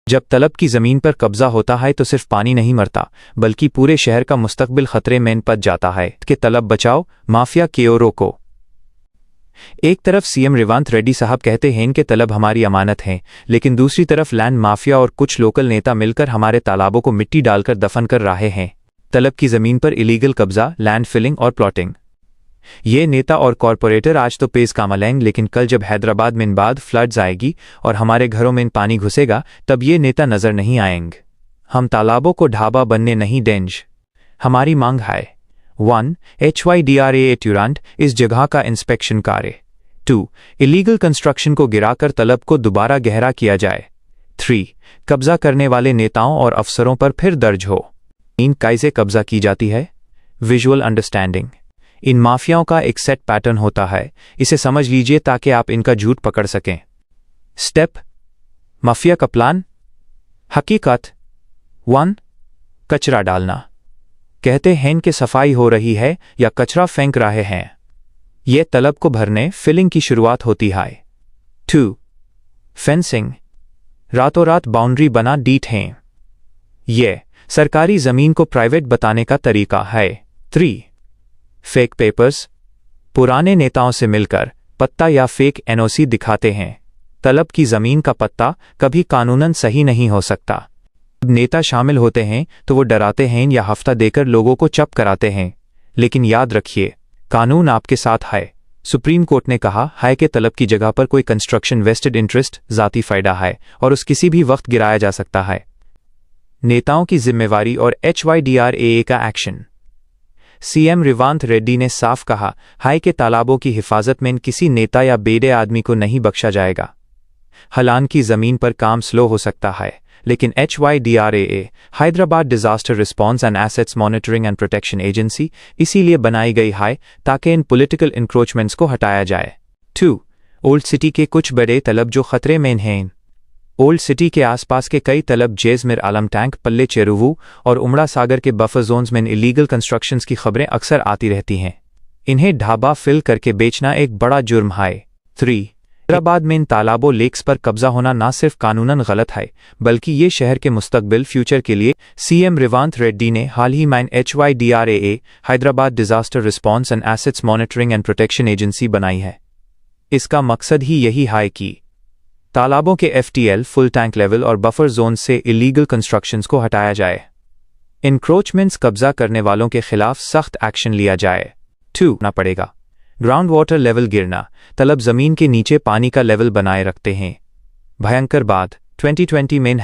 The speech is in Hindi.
जब तलब की ज़मीन पर कब्जा होता है तो सिर्फ पानी नहीं मरता बल्कि पूरे शहर का मुस्तकबिल खतरे में पड़ जाता है कि तलब बचाओ, माफिया को रोको। एक तरफ सीएम रेवंत रेड्डी साहब कहते हैं कि तलब हमारी अमानत है, लेकिन दूसरी तरफ लैंड माफिया और कुछ लोकल नेता मिलकर हमारे तालाबों को मिट्टी डालकर दफन कर रहे हैं। तलब की ज़मीन पर इलीगल कब्जा, लैंड फिलिंग और प्लॉटिंग। ये नेता और कॉरपोरेटर आज तो पेश कामलेंगे, लेकिन कल जब हैदराबाद में बाद फ्लड्स आएगी और हमारे घरों में पानी घुसेगा तब ये नेता नजर नहीं आएंगे। हम तालाबों को ढाबा बनने नहीं देंगे। हमारी मांग है 1. HYDRAA ट्यूरांट इस जगह का इंस्पेक्शन कार्य। 2. इलीगल कंस्ट्रक्शन को गिराकर तलब को दोबारा गहरा किया जाए। 3. कब्जा करने वाले नेताओं और अफसरों पर फिर दर्ज हो। इन कैसे कब्जा की जाती है? Visual understanding. इन माफियाओं का एक सेट पैटर्न होता है, इसे समझ लीजिए ताकि आप इनका झूठ पकड़ सकें। स्टेप माफिया का प्लान। हकीकत 1. कचरा डालना। कहते हैं कि सफाई हो रही है या कचरा फेंक रहे हैं। यह तलब को भरने, फिलिंग की शुरुआत होती है। 2. फेंसिंग। रातों रात बाउंड्री बना डीट हैं। यह सरकारी जमीन को प्राइवेट बताने का तरीका है। 3. Fake papers. पुराने नेताओं से मिलकर पत्ता या फेक एनओसी दिखाते हैं। तलब की जमीन का पत्ता कभी कानूनन सही नहीं हो सकता। जब नेता शामिल होते हैं तो वो डराते हैं या हफ्ता देकर लोगों को चुप कराते हैं, लेकिन याद रखिए कानून आपके साथ है। सुप्रीम कोर्ट ने कहा है कि तलब की जगह पर कोई कंस्ट्रक्शन वेस्टेड इंटरेस्ट, जाती फायदा है और उस किसी भी वक्त गिराया जा सकता है। नेताओं की जिम्मेवारी और HYDRAA का एक्शन। सीएम रेवंत रेड्डी ने साफ कहा है कि तालाबों की हिफाजत में किसी नेता या बेड़े आदमी को नहीं बख्शा जाएगा। हालांकि ज़मीन पर काम स्लो हो सकता है, लेकिन HYDRAA Hyderabad disaster response and assets monitoring and protection agency इसीलिए बनाई गई है ताकि इन पॉलिटिकल इंक्रोचमेंट्स को हटाया जाए। 2. ओल्ड सिटी के कुछ बड़े तलब जो खतरे में हैं। ओल्ड सिटी के आसपास के कई तलब जैसमिर आलम टैंक, पल्ले चेरुवू और उमड़ा सागर के बफर जोन्स में इलीगल कंस्ट्रक्शंस की खबरें अक्सर आती रहती हैं। इन्हें ढाबा फिल करके बेचना एक बड़ा जुर्म है। 3. हैदराबाद में इन तालाबों लेक्स पर कब्जा होना न सिर्फ कानूनन गलत है बल्कि ये शहर के मुस्तकबिल फ्यूचर के लिए। सीएम रेवंत रेड्डी ने हाल ही में HYDRAA Hyderabad disaster response and assets monitoring and protection agency बनाई है। इसका मकसद ही यही है कि तालाबों के FTL, फुल टैंक लेवल और बफर जोन से इलीगल कंस्ट्रक्शंस को हटाया जाए। इंक्रोचमेंट्स कब्जा करने वालों के खिलाफ सख्त एक्शन लिया जाए। 2. ना पड़ेगा ग्राउंड वाटर लेवल गिरना। तलब जमीन के नीचे पानी का लेवल बनाए रखते हैं। भयंकर बात 2020 में